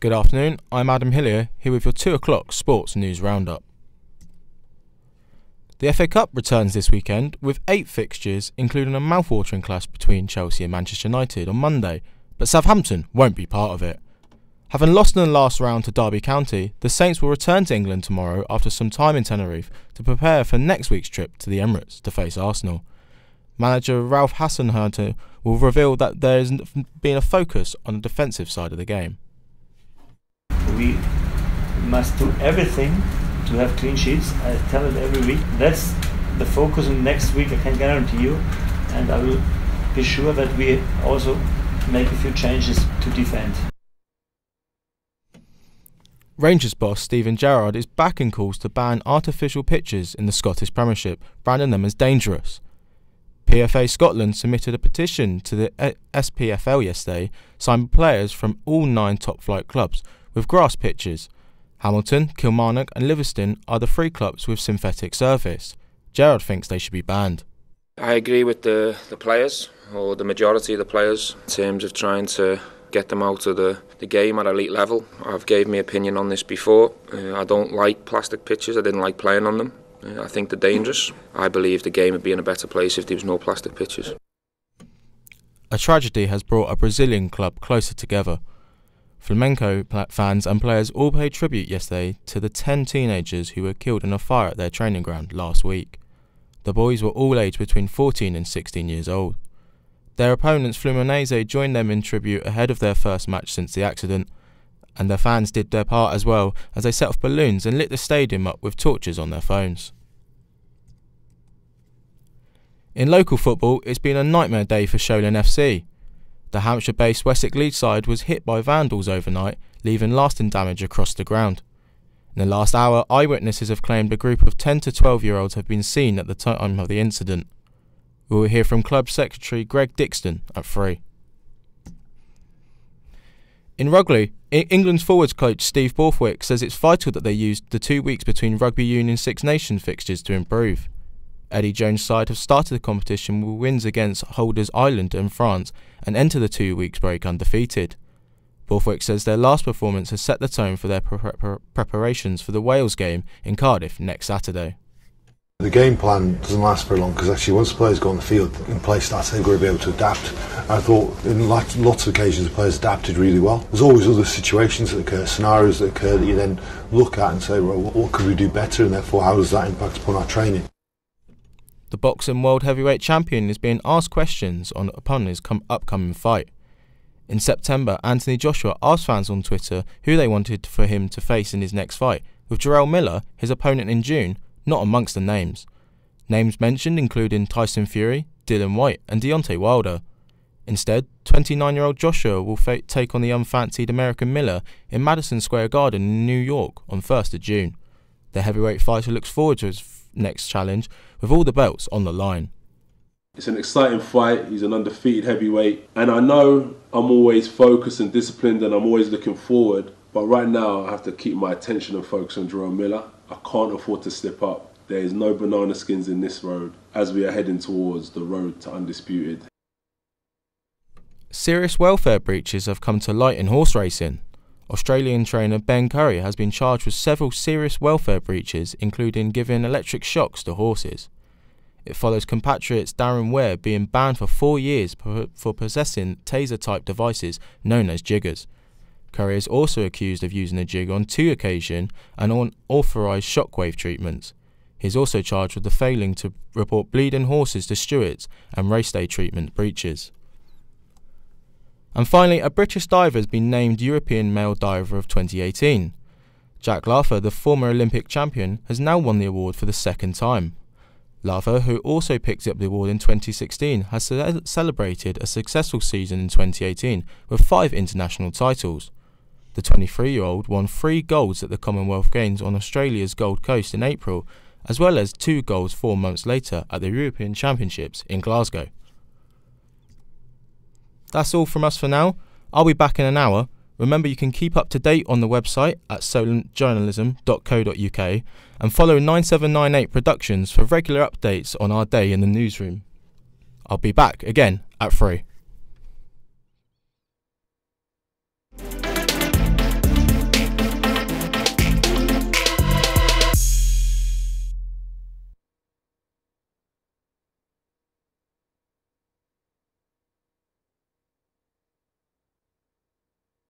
Good afternoon, I'm Adam Hillier, here with your 2 o'clock Sports News Roundup. The FA Cup returns this weekend with 8 fixtures, including a mouthwatering clash between Chelsea and Manchester United on Monday, but Southampton won't be part of it. Having lost in the last round to Derby County, the Saints will return to England tomorrow after some time in Tenerife to prepare for next week's trip to the Emirates to face Arsenal. Manager Ralph Hasenhüttl will reveal that there has been a focus on the defensive side of the game. We must do everything to have clean sheets. I tell it every week. That's the focus on next week, I can guarantee you. And I will be sure that we also make a few changes to defend. Rangers boss Steven Gerrard is backing calls to ban artificial pitches in the Scottish Premiership, branding them as dangerous. PFA Scotland submitted a petition to the SPFL yesterday, signed by players from all 9 top-flight clubs with grass pitches. Hamilton, Kilmarnock and Livingston are the 3 clubs with synthetic surface. Gerrard thinks they should be banned. I agree with the players, or the majority of the players, in terms of trying to get them out of the game at elite level. I've gave my opinion on this before. I don't like plastic pitches, I didn't like playing on them. I think they're dangerous. I believe the game would be in a better place if there was no plastic pitches. A tragedy has brought a Brazilian club closer together. Flamengo fans and players all paid tribute yesterday to the 10 teenagers who were killed in a fire at their training ground last week. The boys were all aged between 14 and 16 years old. Their opponents Fluminense joined them in tribute ahead of their first match since the accident, and their fans did their part as well as they set off balloons and lit the stadium up with torches on their phones. In local football, it's been a nightmare day for Solent FC. The Hampshire-based Wessex League side was hit by vandals overnight, leaving lasting damage across the ground. In the last hour, eyewitnesses have claimed a group of 10 to 12-year-olds have been seen at the time of the incident. We will hear from Club Secretary Greg Dixon at 3. In rugby, England's forwards coach Steve Borthwick says it's vital that they used the 2 weeks between Rugby Union Six Nations fixtures to improve. Eddie Jones' side have started the competition with wins against holders Ireland and France and enter the 2 weeks break undefeated. Borthwick says their last performance has set the tone for their preparations for the Wales game in Cardiff next Saturday. The game plan doesn't last very long because actually once the players go on the field and play starts, they've got to be able to adapt. I thought in lots of occasions the players adapted really well. There's always other situations that occur, scenarios that occur that you then look at and say, well, what could we do better, and therefore how does that impact upon our training? The boxing world heavyweight champion is being asked questions upon his upcoming fight. In September, Anthony Joshua asked fans on Twitter who they wanted for him to face in his next fight, with Jarrell Miller, his opponent in June, not amongst the names. Names mentioned including Tyson Fury, Dylan White and Deontay Wilder. Instead, 29-year-old Joshua will take on the unfancied American Miller in Madison Square Garden in New York on 1st of June. The heavyweight fighter looks forward to his next challenge with all the belts on the line. It's an exciting fight. He's an undefeated heavyweight, and I know I'm always focused and disciplined and I'm always looking forward, but right now I have to keep my attention and focus on Jarrell Miller. I can't afford to slip up. There is no banana skins in this road as we are heading towards the road to undisputed. Serious welfare breaches have come to light in horse racing. Australian trainer Ben Curry has been charged with several serious welfare breaches, including giving electric shocks to horses. It follows compatriots Darren Ware being banned for 4 years for possessing taser-type devices known as jiggers. Curry is also accused of using a jig on 2 occasions and unauthorised shockwave treatments. He is also charged with the failing to report bleeding horses to stewards and race day treatment breaches. And finally, a British diver has been named European Male Diver of 2018. Jack Larfer, the former Olympic champion, has now won the award for the 2nd time. Larfer, who also picked up the award in 2016, has celebrated a successful season in 2018 with 5 international titles. The 23-year-old won 3 golds at the Commonwealth Games on Australia's Gold Coast in April, as well as 2 golds 4 months later at the European Championships in Glasgow. That's all from us for now. I'll be back in an hour. Remember, you can keep up to date on the website at solentjournalism.co.uk and follow 9798 Productions for regular updates on our day in the newsroom. I'll be back again at 3.